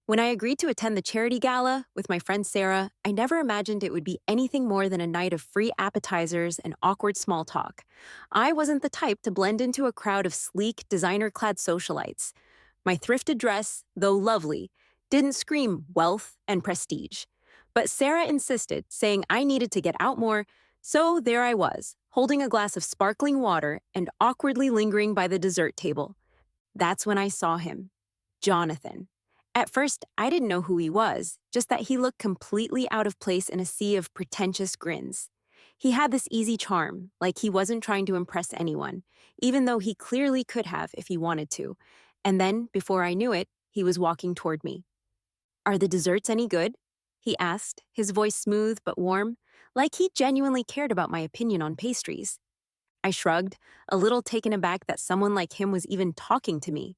When I agreed to attend the charity gala with my friend Sarah, I never imagined it would be anything more than a night of free appetizers and awkward small talk. I wasn't the type to blend into a crowd of sleek, designer clad socialites. My thrifted dress, though lovely, didn't scream wealth and prestige. But Sarah insisted, saying I needed to get out more, so there I was, holding a glass of sparkling water and awkwardly lingering by the dessert table. That's when I saw him, Jonathan. At first, I didn't know who he was, just that he looked completely out of place in a sea of pretentious grins. He had this easy charm, like he wasn't trying to impress anyone, even though he clearly could have if he wanted to. And then, before I knew it, he was walking toward me. Are the desserts any good? He asked, his voice smooth but warm, like he genuinely cared about my opinion on pastries. I shrugged, a little taken aback that someone like him was even talking to me.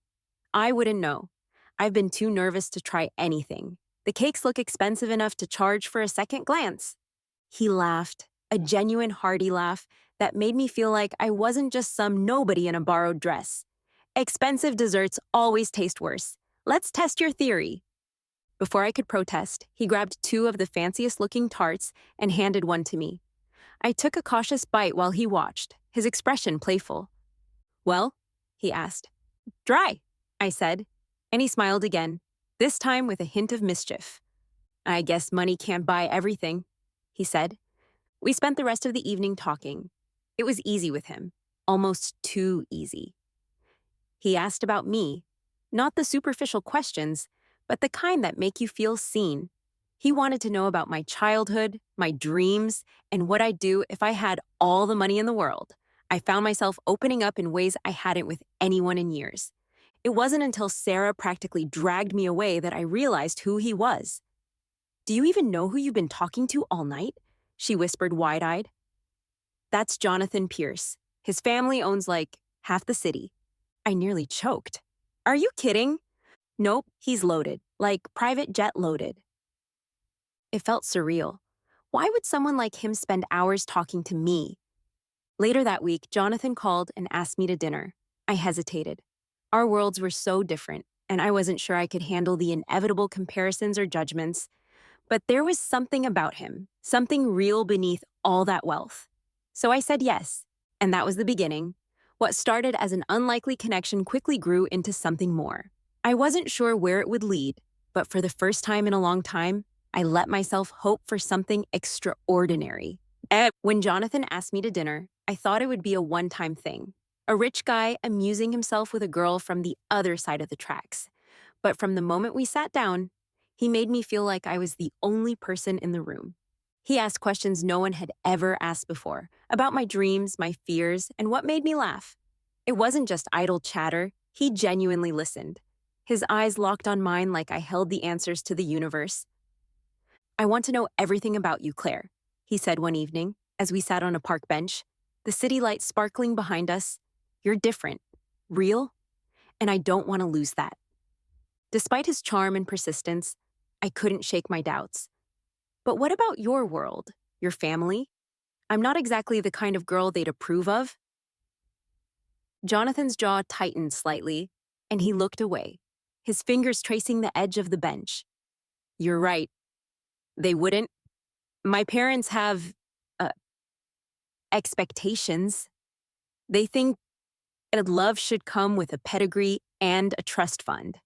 I wouldn't know. I've been too nervous to try anything. The cakes look expensive enough to charge for a second glance. He laughed, a genuine hearty laugh that made me feel like I wasn't just some nobody in a borrowed dress. Expensive desserts always taste worse. Let's test your theory. Before I could protest, he grabbed two of the fanciest looking tarts and handed one to me. I took a cautious bite while he watched, his expression playful. Well, he asked. Dry, I said, and he smiled again, this time with a hint of mischief. I guess money can't buy everything, he said. We spent the rest of the evening talking. It was easy with him, almost too easy. He asked about me, not the superficial questions, but the kind that make you feel seen. He wanted to know about my childhood, my dreams, and what I'd do if I had all the money in the world. I found myself opening up in ways I hadn't with anyone in years. It wasn't until Sarah practically dragged me away that I realized who he was. Do you even know who you've been talking to all night? She whispered wide-eyed. That's Jonathan Pierce. His family owns like half the city. I nearly choked. Are you kidding? Nope, he's loaded, like private jet loaded. It felt surreal. Why would someone like him spend hours talking to me? Later that week, Jonathan called and asked me to dinner. I hesitated. Our worlds were so different, and I wasn't sure I could handle the inevitable comparisons or judgments. But there was something about him, something real beneath all that wealth. So I said yes, and that was the beginning. What started as an unlikely connection quickly grew into something more. I wasn't sure where it would lead, but for the first time in a long time, I let myself hope for something extraordinary. When Jonathan asked me to dinner, I thought it would be a one-time thing. A rich guy amusing himself with a girl from the other side of the tracks. But from the moment we sat down, he made me feel like I was the only person in the room. He asked questions no one had ever asked before, about my dreams, my fears, and what made me laugh. It wasn't just idle chatter, he genuinely listened. His eyes locked on mine like I held the answers to the universe. I want to know everything about you, Claire, he said one evening, as we sat on a park bench, the city light sparkling behind us. You're different, real, and I don't want to lose that. Despite his charm and persistence, I couldn't shake my doubts. But what about your world, your family? I'm not exactly the kind of girl they'd approve of. Jonathan's jaw tightened slightly, and he looked away, his fingers tracing the edge of the bench. You're right. They wouldn't. My parents have, expectations. They think that love should come with a pedigree and a trust fund.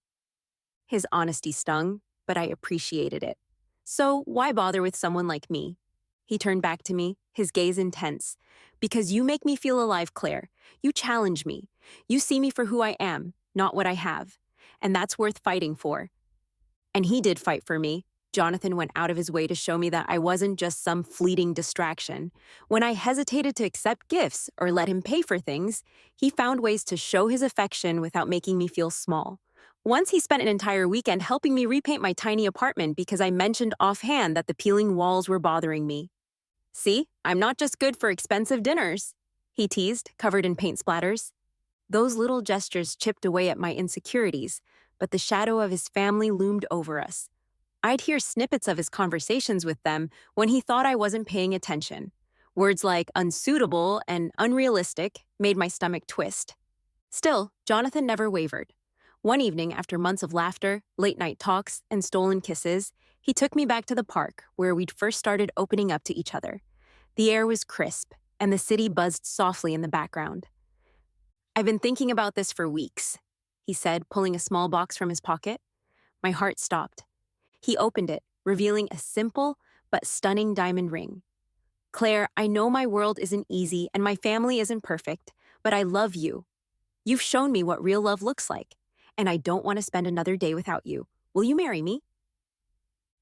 His honesty stung, but I appreciated it. So why bother with someone like me? He turned back to me, his gaze intense. Because you make me feel alive, Claire. You challenge me. You see me for who I am, not what I have. And that's worth fighting for. And he did fight for me. Jonathan went out of his way to show me that I wasn't just some fleeting distraction. When I hesitated to accept gifts or let him pay for things, he found ways to show his affection without making me feel small. Once he spent an entire weekend helping me repaint my tiny apartment because I mentioned offhand that the peeling walls were bothering me. See, I'm not just good for expensive dinners, he teased, covered in paint splatters. Those little gestures chipped away at my insecurities, but the shadow of his family loomed over us. I'd hear snippets of his conversations with them when he thought I wasn't paying attention. Words like unsuitable and unrealistic made my stomach twist. Still, Jonathan never wavered. One evening, after months of laughter, late night talks, and stolen kisses, he took me back to the park where we'd first started opening up to each other. The air was crisp, and the city buzzed softly in the background. I've been thinking about this for weeks, he said, pulling a small box from his pocket. My heart stopped. He opened it, revealing a simple but stunning diamond ring. Claire, I know my world isn't easy and my family isn't perfect, but I love you. You've shown me what real love looks like, and I don't want to spend another day without you. Will you marry me?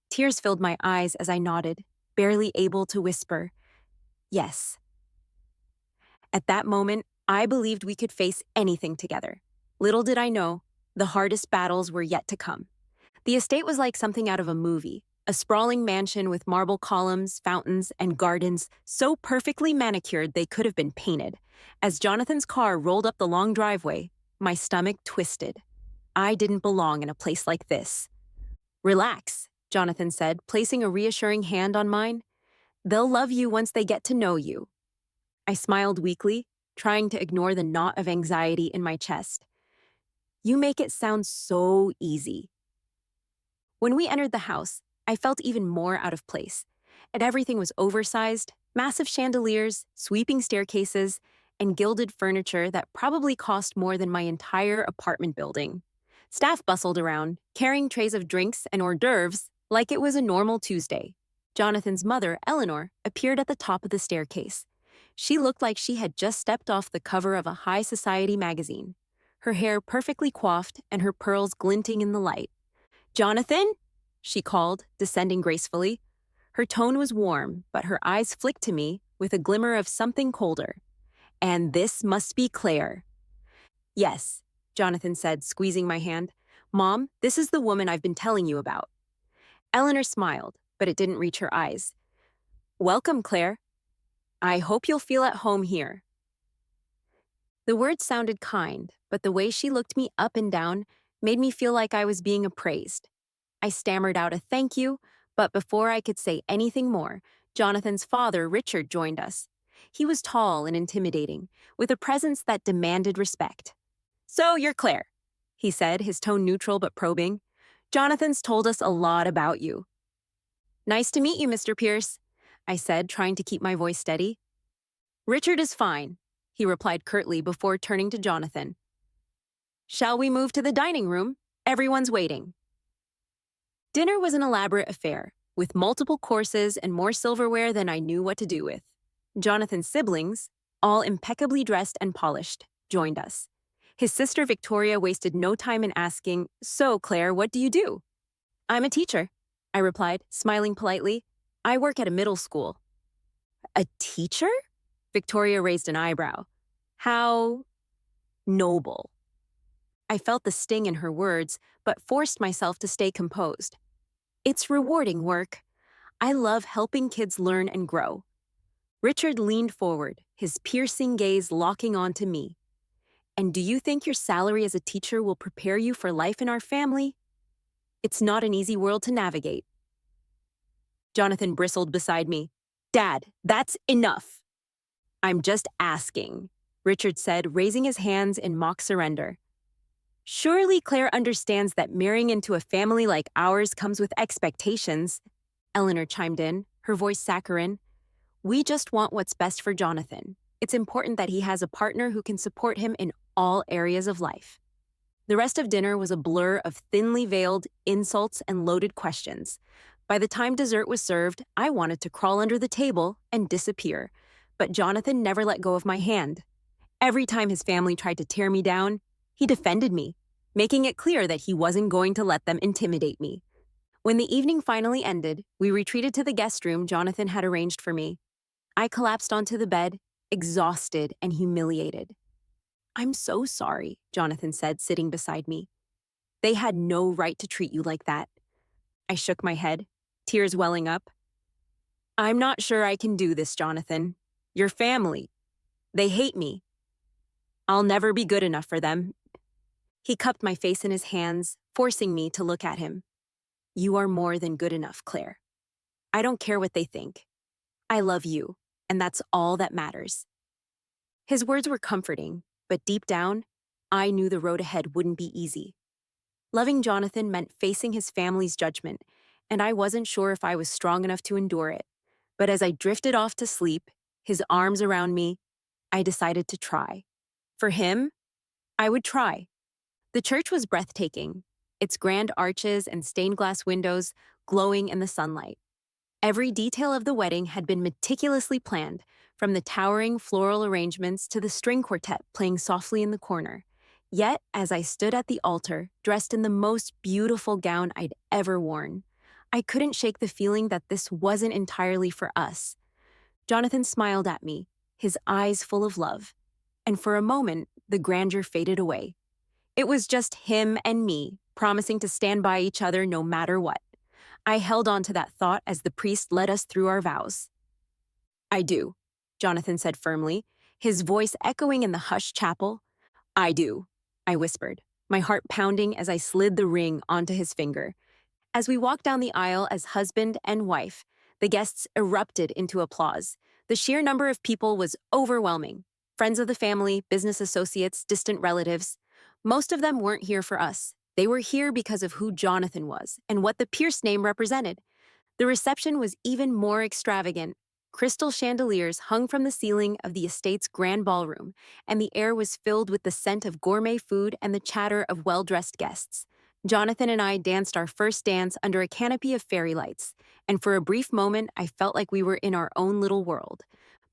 Tears filled my eyes as I nodded, barely able to whisper, yes. At that moment, I believed we could face anything together. Little did I know, the hardest battles were yet to come. The estate was like something out of a movie, a sprawling mansion with marble columns, fountains, and gardens so perfectly manicured they could have been painted. As Jonathan's car rolled up the long driveway, my stomach twisted. I didn't belong in a place like this. Relax, Jonathan said, placing a reassuring hand on mine. They'll love you once they get to know you. I smiled weakly, trying to ignore the knot of anxiety in my chest. You make it sound so easy. When we entered the house, I felt even more out of place, and everything was oversized, massive chandeliers, sweeping staircases, and gilded furniture that probably cost more than my entire apartment building. Staff bustled around, carrying trays of drinks and hors d'oeuvres like it was a normal Tuesday. Jonathan's mother, Eleanor, appeared at the top of the staircase. She looked like she had just stepped off the cover of a high society magazine, her hair perfectly coiffed and her pearls glinting in the light. Jonathan? She called, descending gracefully. Her tone was warm, but her eyes flicked to me with a glimmer of something colder. And this must be Claire. Yes, Jonathan said, squeezing my hand. Mom, this is the woman I've been telling you about. Eleanor smiled, but it didn't reach her eyes. Welcome, Claire. I hope you'll feel at home here. The words sounded kind, but the way she looked me up and down made me feel like I was being appraised. I stammered out a thank you, but before I could say anything more, Jonathan's father, Richard, joined us. He was tall and intimidating, with a presence that demanded respect. So you're Claire, he said, his tone neutral but probing. Jonathan's told us a lot about you. Nice to meet you, Mr. Pierce, I said, trying to keep my voice steady. Richard is fine, he replied curtly before turning to Jonathan. Shall we move to the dining room? Everyone's waiting. Dinner was an elaborate affair, with multiple courses and more silverware than I knew what to do with. Jonathan's siblings, all impeccably dressed and polished, joined us. His sister Victoria wasted no time in asking, So, Claire, what do you do? I'm a teacher, I replied, smiling politely. I work at a middle school. A teacher? Victoria raised an eyebrow. How noble. I felt the sting in her words, but forced myself to stay composed. It's rewarding work. I love helping kids learn and grow. Richard leaned forward, his piercing gaze locking onto me. And do you think your salary as a teacher will prepare you for life in our family? It's not an easy world to navigate. Jonathan bristled beside me. Dad, that's enough. I'm just asking, Richard said, raising his hands in mock surrender. Surely Claire understands that marrying into a family like ours comes with expectations, Eleanor chimed in, her voice saccharine. We just want what's best for Jonathan. It's important that he has a partner who can support him in all areas of life. The rest of dinner was a blur of thinly veiled insults and loaded questions. By the time dessert was served, I wanted to crawl under the table and disappear, but Jonathan never let go of my hand. Every time his family tried to tear me down, he defended me, making it clear that he wasn't going to let them intimidate me. When the evening finally ended, we retreated to the guest room Jonathan had arranged for me. I collapsed onto the bed, exhausted and humiliated. I'm so sorry, Jonathan said, sitting beside me. They had no right to treat you like that. I shook my head, tears welling up. I'm not sure I can do this, Jonathan. Your family. They hate me. I'll never be good enough for them. He cupped my face in his hands, forcing me to look at him. You are more than good enough, Claire. I don't care what they think. I love you, and that's all that matters. His words were comforting, but deep down, I knew the road ahead wouldn't be easy. Loving Jonathan meant facing his family's judgment, and I wasn't sure if I was strong enough to endure it. But as I drifted off to sleep, his arms around me, I decided to try. For him, I would try. The church was breathtaking, its grand arches and stained glass windows glowing in the sunlight. Every detail of the wedding had been meticulously planned, from the towering floral arrangements to the string quartet playing softly in the corner. Yet, as I stood at the altar, dressed in the most beautiful gown I'd ever worn, I couldn't shake the feeling that this wasn't entirely for us. Jonathan smiled at me, his eyes full of love, and for a moment, the grandeur faded away. It was just him and me, promising to stand by each other no matter what. I held on to that thought as the priest led us through our vows. I do, Jonathan said firmly, his voice echoing in the hushed chapel. I do, I whispered, my heart pounding as I slid the ring onto his finger. As we walked down the aisle as husband and wife, the guests erupted into applause. The sheer number of people was overwhelming. Friends of the family, business associates, distant relatives. Most of them weren't here for us. They were here because of who Jonathan was and what the Pierce name represented. The reception was even more extravagant. Crystal chandeliers hung from the ceiling of the estate's grand ballroom, and the air was filled with the scent of gourmet food and the chatter of well-dressed guests. Jonathan and I danced our first dance under a canopy of fairy lights, and for a brief moment I felt like we were in our own little world.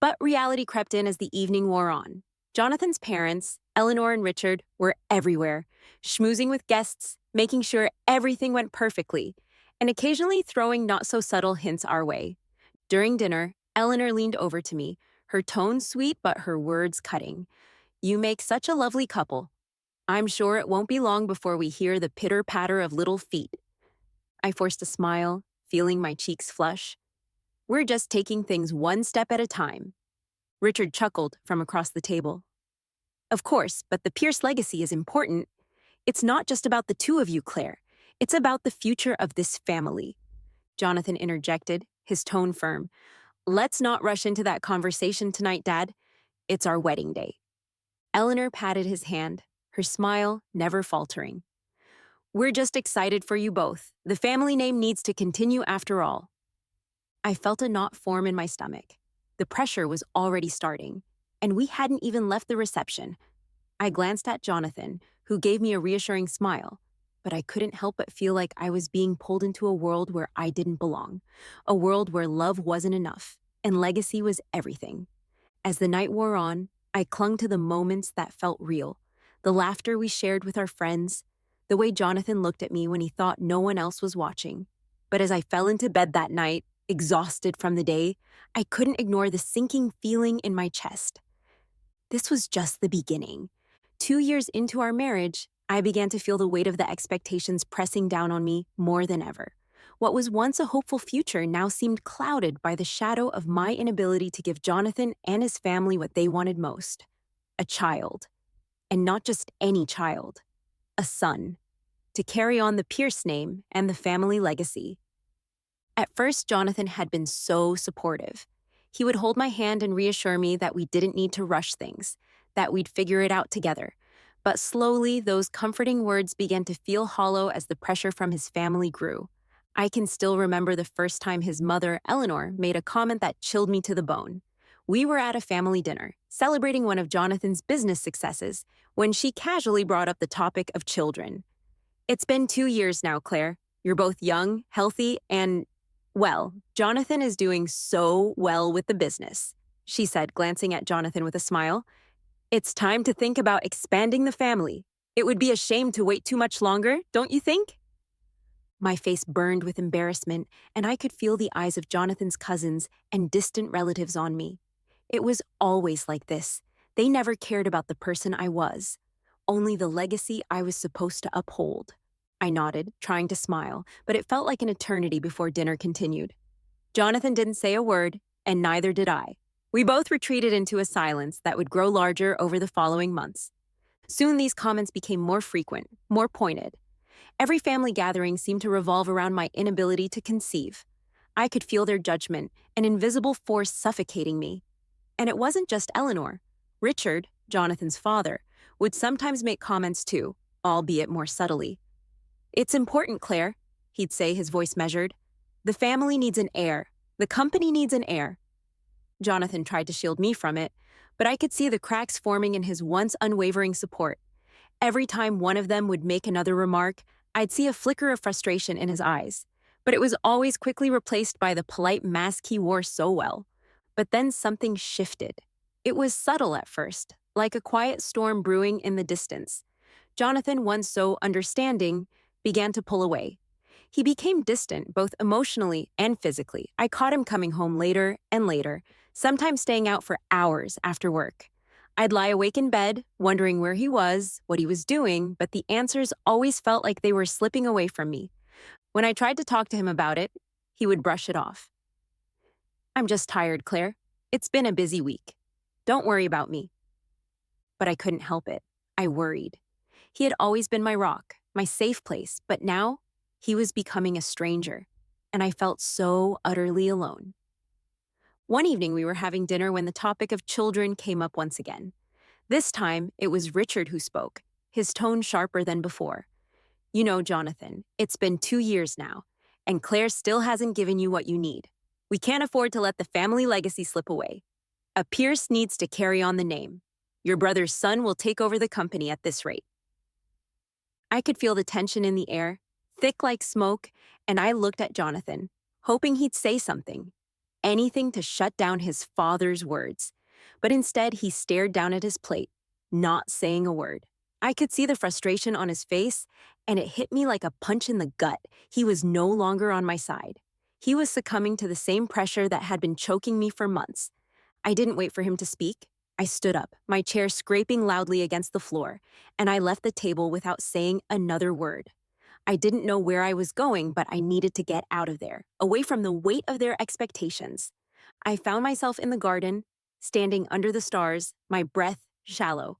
But reality crept in as the evening wore on. Jonathan's parents, Eleanor and Richard, were everywhere, schmoozing with guests, making sure everything went perfectly, and occasionally throwing not-so-subtle hints our way. During dinner, Eleanor leaned over to me, her tone sweet but her words cutting. "You make such a lovely couple. I'm sure it won't be long before we hear the pitter-patter of little feet." I forced a smile, feeling my cheeks flush. "We're just taking things one step at a time." Richard chuckled from across the table. "Of course, but the Pierce legacy is important. It's not just about the two of you, Claire. It's about the future of this family." Jonathan interjected, his tone firm. "Let's not rush into that conversation tonight, Dad. It's our wedding day." Eleanor patted his hand, her smile never faltering. "We're just excited for you both. The family name needs to continue after all." I felt a knot form in my stomach. The pressure was already starting, and we hadn't even left the reception. I glanced at Jonathan, who gave me a reassuring smile, but I couldn't help but feel like I was being pulled into a world where I didn't belong, a world where love wasn't enough, and legacy was everything. As the night wore on, I clung to the moments that felt real, the laughter we shared with our friends, the way Jonathan looked at me when he thought no one else was watching. But as I fell into bed that night, exhausted from the day, I couldn't ignore the sinking feeling in my chest. This was just the beginning. 2 years into our marriage, I began to feel the weight of the expectations pressing down on me more than ever. What was once a hopeful future now seemed clouded by the shadow of my inability to give Jonathan and his family what they wanted most: a child. And not just any child, a son, to carry on the Pierce name and the family legacy. At first, Jonathan had been so supportive. He would hold my hand and reassure me that we didn't need to rush things, that we'd figure it out together. But slowly, those comforting words began to feel hollow as the pressure from his family grew. I can still remember the first time his mother, Eleanor, made a comment that chilled me to the bone. We were at a family dinner, celebrating one of Jonathan's business successes, when she casually brought up the topic of children. "It's been 2 years now, Claire. You're both young, healthy, and, well, Jonathan is doing so well with the business," she said, glancing at Jonathan with a smile. "It's time to think about expanding the family. It would be a shame to wait too much longer, don't you think?" My face burned with embarrassment, and I could feel the eyes of Jonathan's cousins and distant relatives on me. It was always like this. They never cared about the person I was, only the legacy I was supposed to uphold. I nodded, trying to smile, but it felt like an eternity before dinner continued. Jonathan didn't say a word, and neither did I. We both retreated into a silence that would grow larger over the following months. Soon these comments became more frequent, more pointed. Every family gathering seemed to revolve around my inability to conceive. I could feel their judgment, an invisible force suffocating me. And it wasn't just Eleanor. Richard, Jonathan's father, would sometimes make comments too, albeit more subtly. It's important, Claire, he'd say, his voice measured. The family needs an heir. The company needs an heir. Jonathan tried to shield me from it, but I could see the cracks forming in his once unwavering support. Every time one of them would make another remark, I'd see a flicker of frustration in his eyes, but it was always quickly replaced by the polite mask he wore so well. But then something shifted. It was subtle at first, like a quiet storm brewing in the distance. Jonathan, once so understanding, began to pull away. He became distant, both emotionally and physically. I caught him coming home later and later, sometimes staying out for hours after work. I'd lie awake in bed, wondering where he was, what he was doing, but the answers always felt like they were slipping away from me. When I tried to talk to him about it, he would brush it off. I'm just tired, Claire. It's been a busy week. Don't worry about me. But I couldn't help it. I worried. He had always been my rock, my safe place, but now he was becoming a stranger, and I felt so utterly alone. One evening we were having dinner when the topic of children came up once again. This time, it was Richard who spoke, his tone sharper than before. You know, Jonathan, it's been 2 years now, and Claire still hasn't given you what you need. We can't afford to let the family legacy slip away. A Pierce needs to carry on the name. Your brother's son will take over the company at this rate. I could feel the tension in the air, thick like smoke, and I looked at Jonathan, hoping he'd say something. Anything to shut down his father's words. But instead, he stared down at his plate, not saying a word. I could see the frustration on his face, and it hit me like a punch in the gut. He was no longer on my side. He was succumbing to the same pressure that had been choking me for months. I didn't wait for him to speak. I stood up, my chair scraping loudly against the floor, and I left the table without saying another word. I didn't know where I was going, but I needed to get out of there, away from the weight of their expectations. I found myself in the garden, standing under the stars, my breath shallow.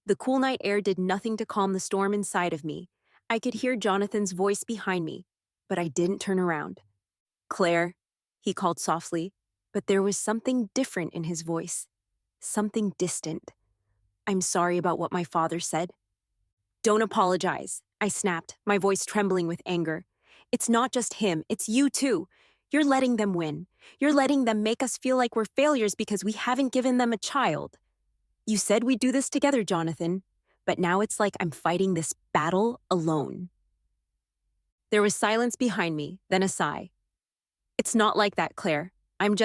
The cool night air did nothing to calm the storm inside of me. I could hear Jonathan's voice behind me, but I didn't turn around. Claire, he called softly, but there was something different in his voice, something distant. I'm sorry about what my father said. Don't apologize, I snapped, my voice trembling with anger. It's not just him, it's you too. You're letting them win. You're letting them make us feel like we're failures because we haven't given them a child. You said we'd do this together, Jonathan, but now it's like I'm fighting this battle alone. There was silence behind me, then a sigh. It's not like that, Claire. I'm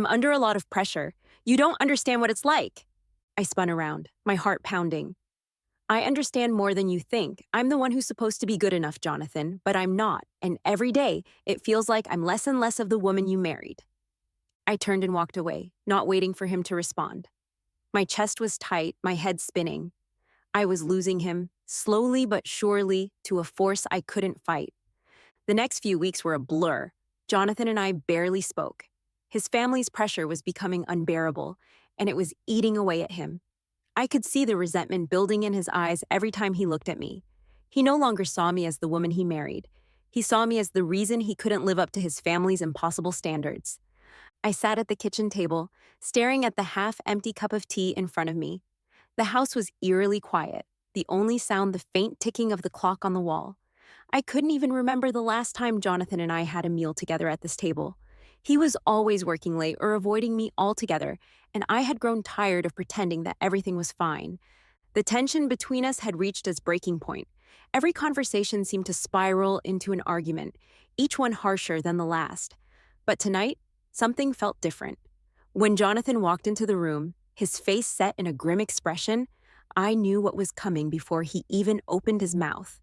under a lot of pressure. You don't understand what it's like. I spun around, my heart pounding. I understand more than you think. I'm the one who's supposed to be good enough, Jonathan, but I'm not, and every day it feels like I'm less and less of the woman you married. I turned and walked away, not waiting for him to respond. My chest was tight, my head spinning. I was losing him, slowly but surely, to a force I couldn't fight. The next few weeks were a blur. Jonathan and I barely spoke. His family's pressure was becoming unbearable, and it was eating away at him. I could see the resentment building in his eyes every time he looked at me. He no longer saw me as the woman he married. He saw me as the reason he couldn't live up to his family's impossible standards. I sat at the kitchen table, staring at the half-empty cup of tea in front of me. The house was eerily quiet, the only sound the faint ticking of the clock on the wall. I couldn't even remember the last time Jonathan and I had a meal together at this table. He was always working late or avoiding me altogether, and I had grown tired of pretending that everything was fine. The tension between us had reached its breaking point. Every conversation seemed to spiral into an argument, each one harsher than the last. But tonight, something felt different. When Jonathan walked into the room, his face set in a grim expression, I knew what was coming before he even opened his mouth.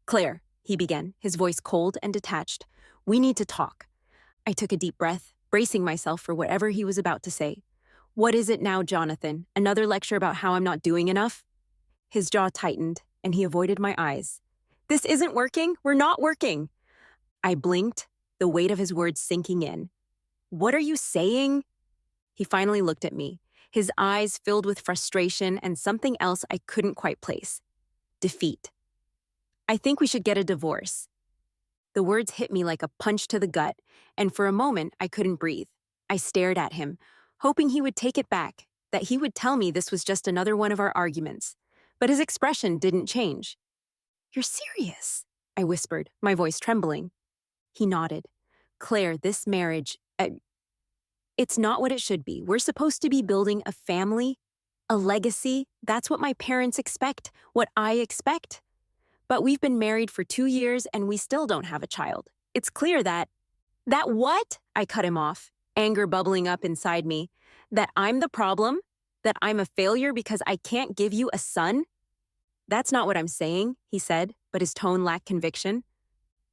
Claire, he began, his voice cold and detached, we need to talk. I took a deep breath, bracing myself for whatever he was about to say. What is it now, Jonathan? Another lecture about how I'm not doing enough? His jaw tightened, and he avoided my eyes. This isn't working. We're not working. I blinked, the weight of his words sinking in. What are you saying? He finally looked at me, his eyes filled with frustration and something else I couldn't quite place. Defeat. I think we should get a divorce. The words hit me like a punch to the gut, and for a moment I couldn't breathe. I stared at him, hoping he would take it back, that he would tell me this was just another one of our arguments. But his expression didn't change. You're serious, I whispered, my voice trembling. He nodded. Claire, this marriage, it's not what it should be. We're supposed to be building a family, a legacy. That's what my parents expect, what I expect. But we've been married for 2 years and we still don't have a child. It's clear that. That what? I cut him off, anger bubbling up inside me. That I'm the problem? That I'm a failure because I can't give you a son? That's not what I'm saying, he said, but his tone lacked conviction.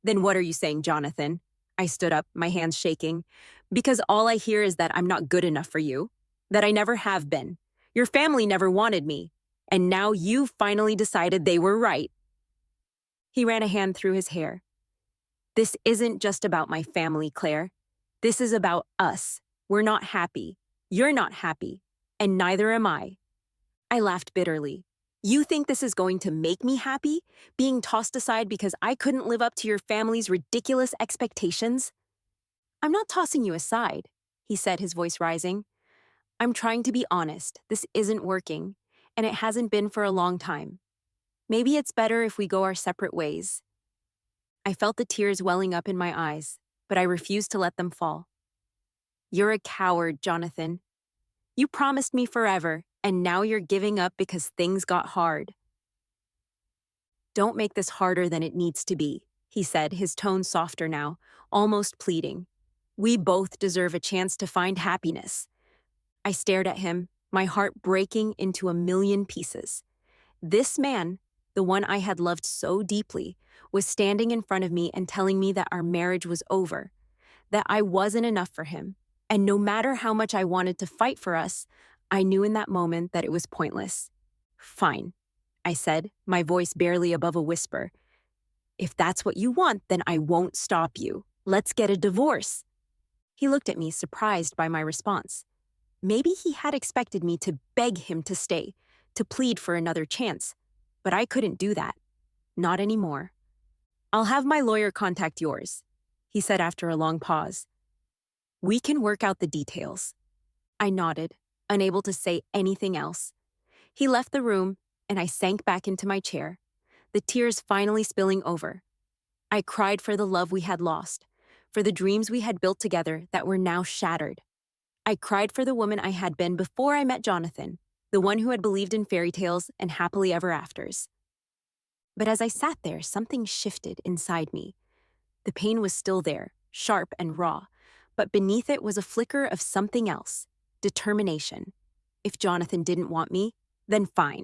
Then what are you saying, Jonathan? I stood up, my hands shaking. Because all I hear is that I'm not good enough for you. That I never have been. Your family never wanted me. And now you finally decided they were right. He ran a hand through his hair. This isn't just about my family, Claire. This is about us. We're not happy. You're not happy. And neither am I. I laughed bitterly. You think this is going to make me happy? Being tossed aside because I couldn't live up to your family's ridiculous expectations? I'm not tossing you aside, he said, his voice rising. I'm trying to be honest. This isn't working, and it hasn't been for a long time. Maybe it's better if we go our separate ways. I felt the tears welling up in my eyes, but I refused to let them fall. You're a coward, Jonathan. You promised me forever, and now you're giving up because things got hard. Don't make this harder than it needs to be, he said, his tone softer now, almost pleading. We both deserve a chance to find happiness. I stared at him, my heart breaking into a million pieces. This man, the one I had loved so deeply, was standing in front of me and telling me that our marriage was over, that I wasn't enough for him, and no matter how much I wanted to fight for us, I knew in that moment that it was pointless. Fine, I said, my voice barely above a whisper. If that's what you want, then I won't stop you. Let's get a divorce. He looked at me, surprised by my response. Maybe he had expected me to beg him to stay, to plead for another chance, but I couldn't do that. Not anymore. I'll have my lawyer contact yours, he said after a long pause. We can work out the details. I nodded, unable to say anything else. He left the room, and I sank back into my chair, the tears finally spilling over. I cried for the love we had lost, for the dreams we had built together that were now shattered. I cried for the woman I had been before I met Jonathan, the one who had believed in fairy tales and happily ever afters. But as I sat there, something shifted inside me. The pain was still there, sharp and raw, but beneath it was a flicker of something else, determination. If Jonathan didn't want me, then fine.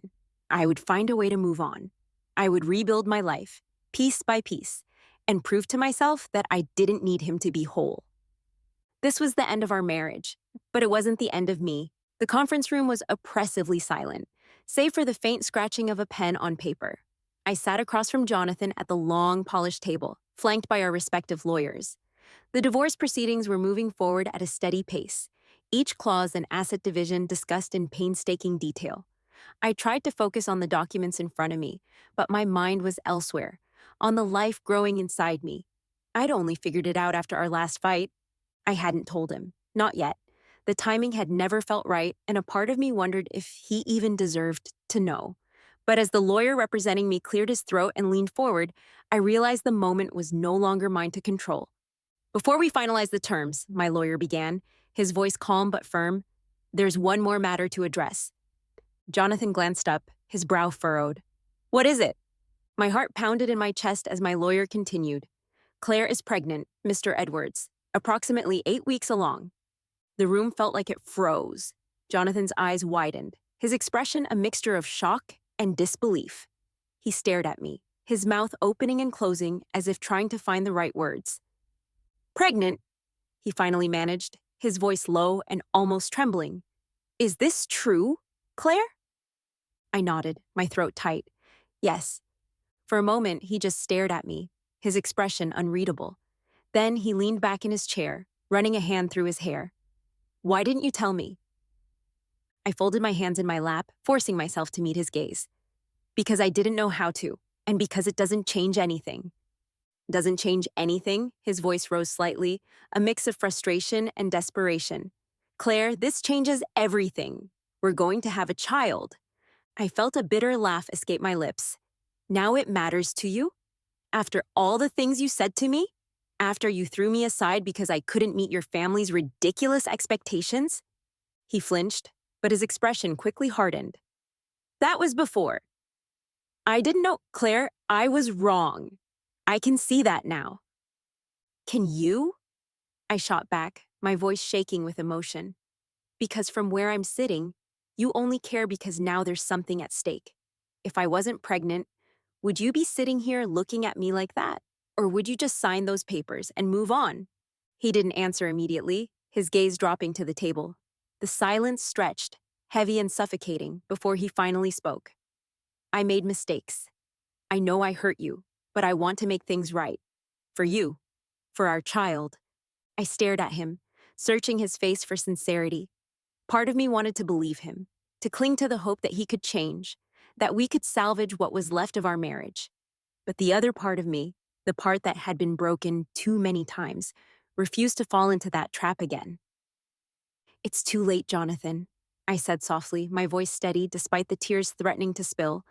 I would find a way to move on. I would rebuild my life, piece by piece, and prove to myself that I didn't need him to be whole. This was the end of our marriage, but it wasn't the end of me. The conference room was oppressively silent, save for the faint scratching of a pen on paper. I sat across from Jonathan at the long, polished table, flanked by our respective lawyers. The divorce proceedings were moving forward at a steady pace, each clause and asset division discussed in painstaking detail. I tried to focus on the documents in front of me, but my mind was elsewhere, on the life growing inside me. I'd only figured it out after our last fight. I hadn't told him, not yet. The timing had never felt right, and a part of me wondered if he even deserved to know. But as the lawyer representing me cleared his throat and leaned forward, I realized the moment was no longer mine to control. Before we finalize the terms, my lawyer began, his voice calm but firm, there's one more matter to address. Jonathan glanced up, his brow furrowed. What is it? My heart pounded in my chest as my lawyer continued. Claire is pregnant, Mr. Edwards, approximately 8 weeks along. The room felt like it froze. Jonathan's eyes widened, his expression a mixture of shock and disbelief. He stared at me, his mouth opening and closing as if trying to find the right words. Pregnant, he finally managed, his voice low and almost trembling. Is this true, Claire? I nodded, my throat tight. Yes. For a moment, he just stared at me, his expression unreadable. Then he leaned back in his chair, running a hand through his hair. Why didn't you tell me? I folded my hands in my lap, forcing myself to meet his gaze. Because I didn't know how to, and because it doesn't change anything. Doesn't change anything? His voice rose slightly, a mix of frustration and desperation. Claire, this changes everything. We're going to have a child. I felt a bitter laugh escape my lips. Now it matters to you? After all the things you said to me? After you threw me aside because I couldn't meet your family's ridiculous expectations? He flinched, but his expression quickly hardened. That was before. I didn't know, Claire, I was wrong. I can see that now. Can you? I shot back, my voice shaking with emotion. Because from where I'm sitting, you only care because now there's something at stake. If I wasn't pregnant, would you be sitting here looking at me like that? Or would you just sign those papers and move on? He didn't answer immediately, his gaze dropping to the table. The silence stretched, heavy and suffocating, before he finally spoke. I made mistakes. I know I hurt you, but I want to make things right. For you. For our child. I stared at him, searching his face for sincerity. Part of me wanted to believe him, to cling to the hope that he could change, that we could salvage what was left of our marriage. But the other part of me, the part that had been broken too many times, refused to fall into that trap again. It's too late, Jonathan, I said softly, my voice steady despite the tears threatening to spill.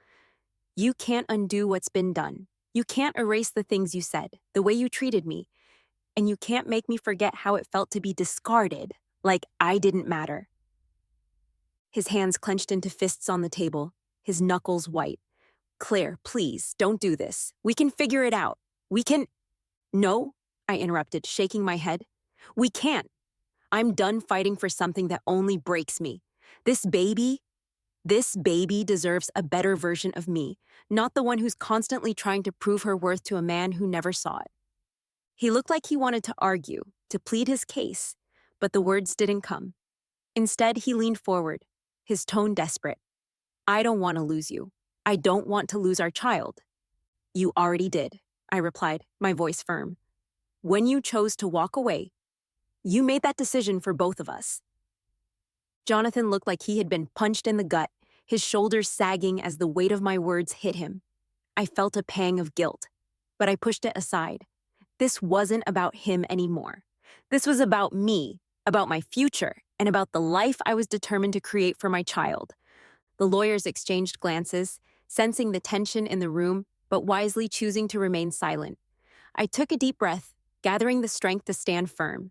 You can't undo what's been done. You can't erase the things you said, the way you treated me, and you can't make me forget how it felt to be discarded, like I didn't matter. His hands clenched into fists on the table, his knuckles white. Claire, please, don't do this. We can figure it out. We can— No, I interrupted, shaking my head. We can't. I'm done fighting for something that only breaks me. This baby deserves a better version of me, not the one who's constantly trying to prove her worth to a man who never saw it. He looked like he wanted to argue, to plead his case, but the words didn't come. Instead, he leaned forward, his tone desperate. I don't want to lose you. I don't want to lose our child. You already did, I replied, my voice firm. When you chose to walk away, you made that decision for both of us. Jonathan looked like he had been punched in the gut, his shoulders sagging as the weight of my words hit him. I felt a pang of guilt, but I pushed it aside. This wasn't about him anymore. This was about me, about my future, and about the life I was determined to create for my child. The lawyers exchanged glances, sensing the tension in the room, but wisely choosing to remain silent. I took a deep breath, gathering the strength to stand firm.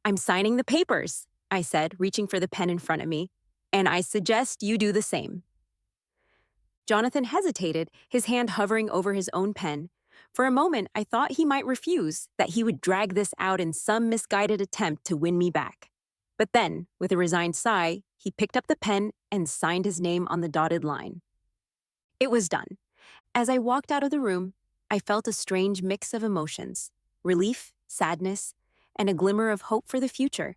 I'm signing the papers, I said, reaching for the pen in front of me, and I suggest you do the same. Jonathan hesitated, his hand hovering over his own pen. For a moment, I thought he might refuse, that he would drag this out in some misguided attempt to win me back. But then, with a resigned sigh, he picked up the pen and signed his name on the dotted line. It was done. As I walked out of the room, I felt a strange mix of emotions: relief, sadness, and a glimmer of hope for the future.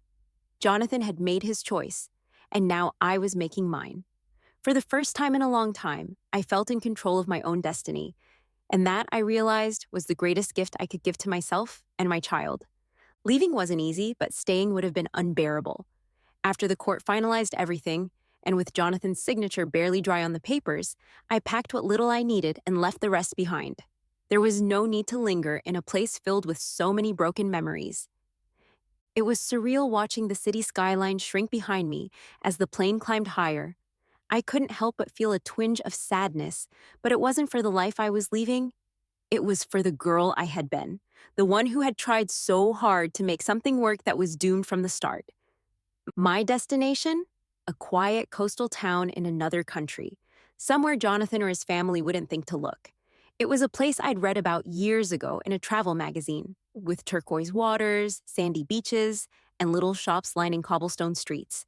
Jonathan had made his choice, and now I was making mine. For the first time in a long time, I felt in control of my own destiny, and that, I realized, was the greatest gift I could give to myself and my child. Leaving wasn't easy, but staying would have been unbearable. After the court finalized everything, and with Jonathan's signature barely dry on the papers, I packed what little I needed and left the rest behind. There was no need to linger in a place filled with so many broken memories. It was surreal watching the city skyline shrink behind me as the plane climbed higher. I couldn't help but feel a twinge of sadness, but it wasn't for the life I was leaving. It was for the girl I had been, the one who had tried so hard to make something work that was doomed from the start. My destination? A quiet coastal town in another country, somewhere Jonathan or his family wouldn't think to look. It was a place I'd read about years ago in a travel magazine, with turquoise waters, sandy beaches, and little shops lining cobblestone streets.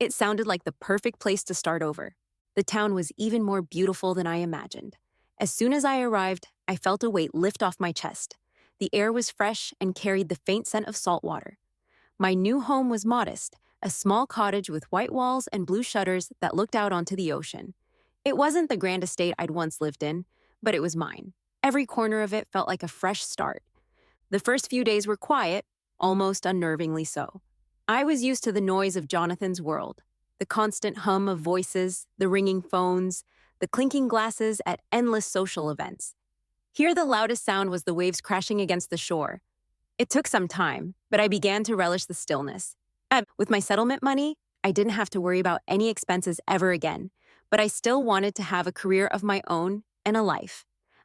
It sounded like the perfect place to start over. The town was even more beautiful than I imagined. As soon as I arrived, I felt a weight lift off my chest. The air was fresh and carried the faint scent of salt water. My new home was modest, a small cottage with white walls and blue shutters that looked out onto the ocean. It wasn't the grand estate I'd once lived in, but it was mine. Every corner of it felt like a fresh start. The first few days were quiet, almost unnervingly so. I was used to the noise of Jonathan's world, the constant hum of voices, the ringing phones, the clinking glasses at endless social events. Here the loudest sound was the waves crashing against the shore. It took some time, but I began to relish the stillness. With my settlement money, I didn't have to worry about any expenses ever again, but I still wanted to have a career of my own and a life.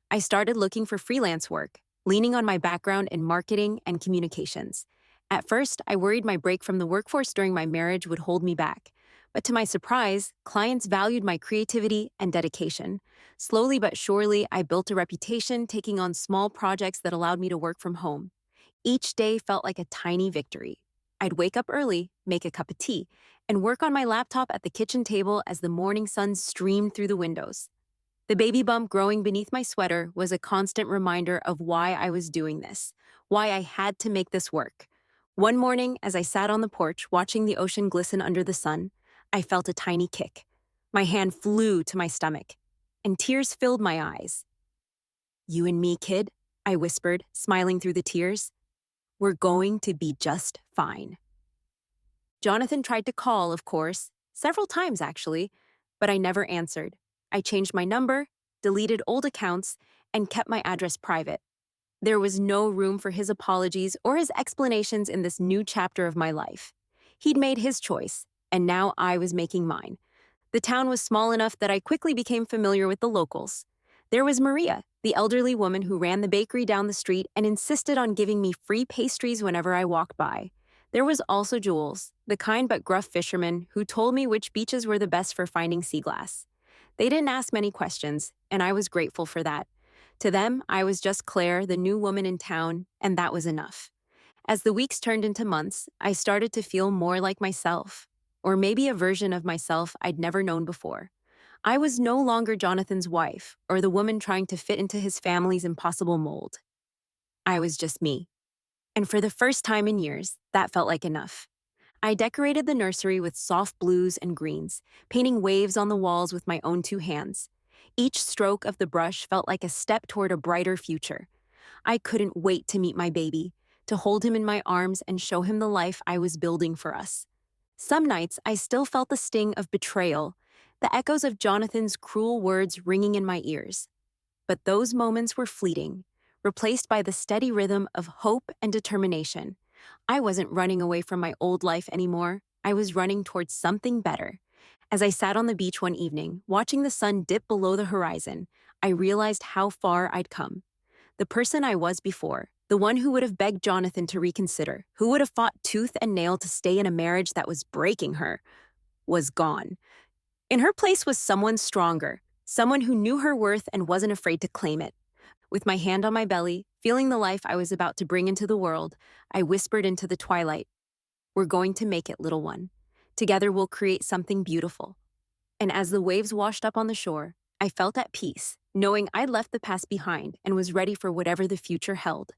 I started looking for freelance work, leaning on my background in marketing and communications. At first, I worried my break from the workforce during my marriage would hold me back. But to my surprise, clients valued my creativity and dedication. Slowly but surely, I built a reputation taking on small projects that allowed me to work from home. Each day felt like a tiny victory. I'd wake up early, make a cup of tea, and work on my laptop at the kitchen table as the morning sun streamed through the windows. The baby bump growing beneath my sweater was a constant reminder of why I was doing this, why I had to make this work. One morning, as I sat on the porch watching the ocean glisten under the sun, I felt a tiny kick. My hand flew to my stomach, and tears filled my eyes. "You and me, kid," I whispered, smiling through the tears. "We're going to be just fine." Jonathan tried to call, of course, several times actually, but I never answered. I changed my number, deleted old accounts, and kept my address private. There was no room for his apologies or his explanations in this new chapter of my life. He'd made his choice, and now I was making mine. The town was small enough that I quickly became familiar with the locals. There was Maria, the elderly woman who ran the bakery down the street and insisted on giving me free pastries whenever I walked by. There was also Jules, the kind but gruff fisherman who told me which beaches were the best for finding sea glass. They didn't ask many questions, and I was grateful for that. To them, I was just Claire, the new woman in town, and that was enough. As the weeks turned into months, I started to feel more like myself, or maybe a version of myself I'd never known before. I was no longer Jonathan's wife or the woman trying to fit into his family's impossible mold. I was just me. And for the first time in years, that felt like enough. I decorated the nursery with soft blues and greens, painting waves on the walls with my own two hands. Each stroke of the brush felt like a step toward a brighter future. I couldn't wait to meet my baby, to hold him in my arms and show him the life I was building for us. Some nights, I still felt the sting of betrayal, the echoes of Jonathan's cruel words ringing in my ears. But those moments were fleeting, replaced by the steady rhythm of hope and determination. I wasn't running away from my old life anymore. I was running towards something better. As I sat on the beach one evening, watching the sun dip below the horizon, I realized how far I'd come. The person I was before, the one who would have begged Jonathan to reconsider, who would have fought tooth and nail to stay in a marriage that was breaking her, was gone. In her place was someone stronger, someone who knew her worth and wasn't afraid to claim it. With my hand on my belly, feeling the life I was about to bring into the world, I whispered into the twilight, "We're going to make it, little one. Together we'll create something beautiful." And as the waves washed up on the shore, I felt at peace, knowing I'd left the past behind and was ready for whatever the future held.